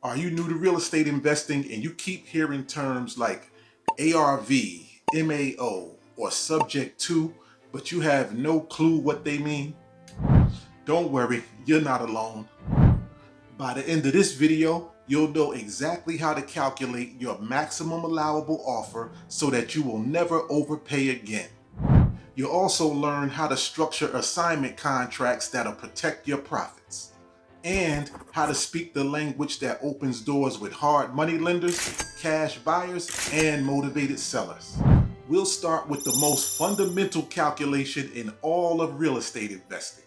Are you new to real estate investing and you keep hearing terms like ARV, MAO, or subject to, but you have no clue what they mean? Don't worry, you're not alone. By the end of this video, you'll know exactly how to calculate your maximum allowable offer so that you will never overpay again. You'll also learn how to structure assignment contracts that'll protect your profits, and how to speak the language that opens doors with hard money lenders, cash buyers, and motivated sellers. We'll start with the most fundamental calculation in all of real estate investing,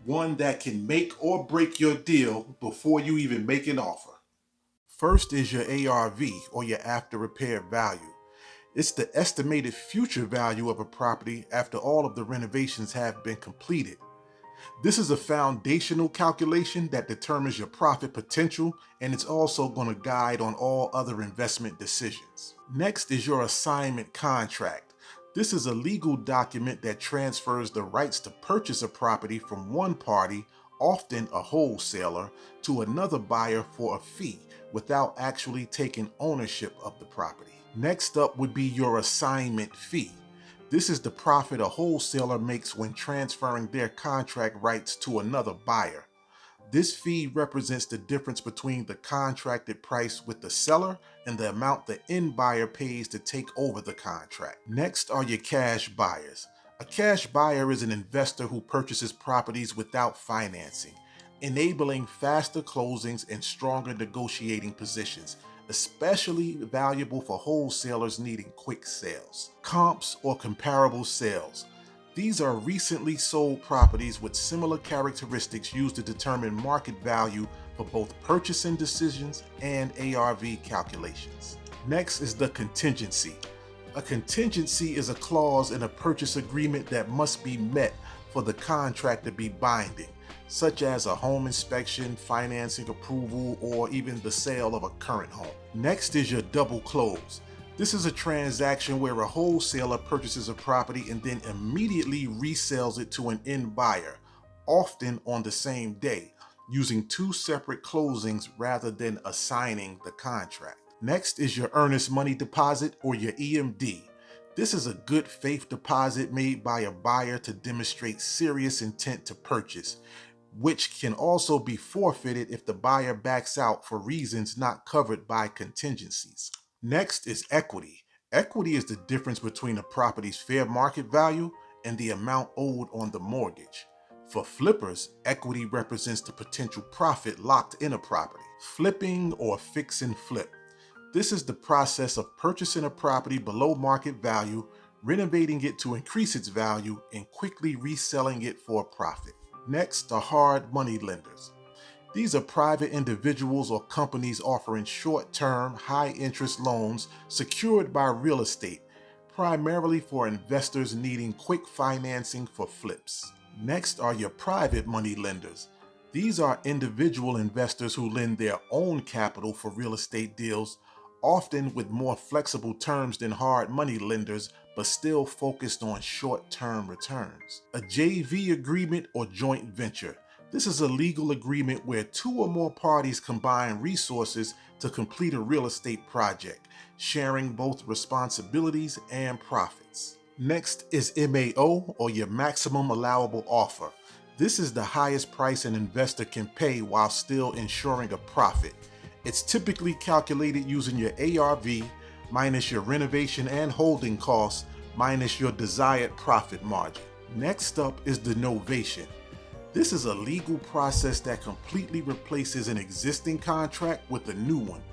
one that can make or break your deal before you even make an offer. First is your ARV, or your after repair value. It's the estimated future value of a property after all of the renovations have been completed. This is a foundational calculation that determines your profit potential, and it's also going to guide on all other investment decisions. Next is your assignment contract. This is a legal document that transfers the rights to purchase a property from one party, often a wholesaler, to another buyer for a fee without actually taking ownership of the property. Next up would be your assignment fee. This is the profit a wholesaler makes when transferring their contract rights to another buyer. This fee represents the difference between the contracted price with the seller and the amount the end buyer pays to take over the contract. Next are your cash buyers. A cash buyer is an investor who purchases properties without financing, enabling faster closings and stronger negotiating positions, especially valuable for wholesalers needing quick sales. Comps, or comparable sales. These are recently sold properties with similar characteristics used to determine market value for both purchasing decisions and ARV calculations. Next is the contingency. A contingency is a clause in a purchase agreement that must be met for the contract to be binding, such as a home inspection, financing approval, or even the sale of a current home. Next is your double close. This is a transaction where a wholesaler purchases a property and then immediately resells it to an end buyer, often on the same day, using two separate closings rather than assigning the contract. Next is your earnest money deposit, or your EMD. This is a good faith deposit made by a buyer to demonstrate serious intent to purchase, which can also be forfeited if the buyer backs out for reasons not covered by contingencies. Next is equity. Equity is the difference between a property's fair market value and the amount owed on the mortgage. For flippers, equity represents the potential profit locked in a property. Flipping, or fix and flip. This is the process of purchasing a property below market value, renovating it to increase its value, and quickly reselling it for a profit. Next are hard money lenders. These are private individuals or companies offering short-term, high-interest loans secured by real estate, primarily for investors needing quick financing for flips. Next are your private money lenders. These are individual investors who lend their own capital for real estate deals, often with more flexible terms than hard money lenders, but still focused on short-term returns. A JV agreement, or joint venture. This is a legal agreement where two or more parties combine resources to complete a real estate project, sharing both responsibilities and profits. Next is MAO, or your maximum allowable offer. This is the highest price an investor can pay while still ensuring a profit. It's typically calculated using your ARV minus your renovation and holding costs minus your desired profit margin. Next up is the novation. This is a legal process that completely replaces an existing contract with a new one.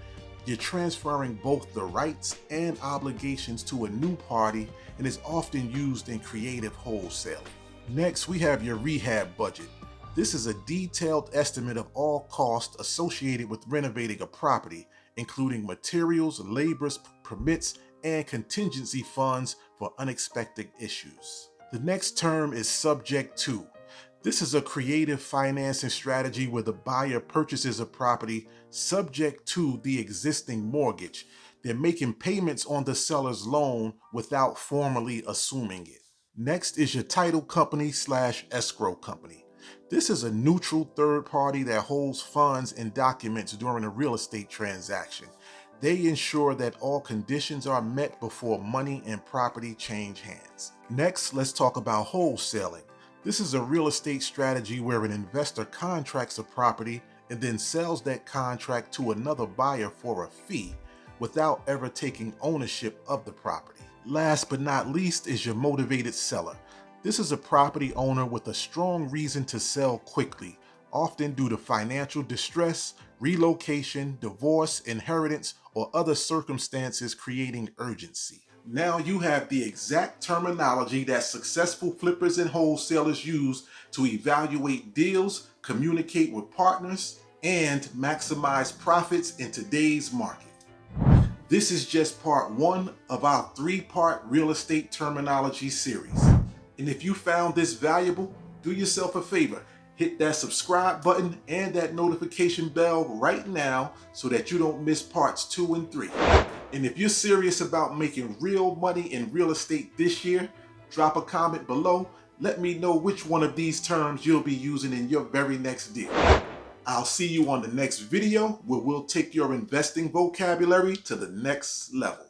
You're transferring both the rights and obligations to a new party, and is often used in creative wholesaling. Next, we have your rehab budget. This is a detailed estimate of all costs associated with renovating a property, including materials, labors, permits, and contingency funds for unexpected issues. The next term is subject to. This is a creative financing strategy where the buyer purchases a property subject to the existing mortgage. They're making payments on the seller's loan without formally assuming it. Next is your title company / escrow company. This is a neutral third party that holds funds and documents during a real estate transaction. They ensure that all conditions are met before money and property change hands. Next, let's talk about wholesaling. This is a real estate strategy where an investor contracts a property and then sells that contract to another buyer for a fee without ever taking ownership of the property. Last but not least is your motivated seller. This is a property owner with a strong reason to sell quickly, often due to financial distress, relocation, divorce, inheritance, or other circumstances creating urgency. Now you have the exact terminology that successful flippers and wholesalers use to evaluate deals, communicate with partners, and maximize profits in today's market. This is just part one of our three-part real estate terminology series. And if you found this valuable, do yourself a favor. Hit that subscribe button and that notification bell right now so that you don't miss parts 2 and 3. And if you're serious about making real money in real estate this year, drop a comment below. Let me know which one of these terms you'll be using in your very next deal. I'll see you on the next video where we'll take your investing vocabulary to the next level.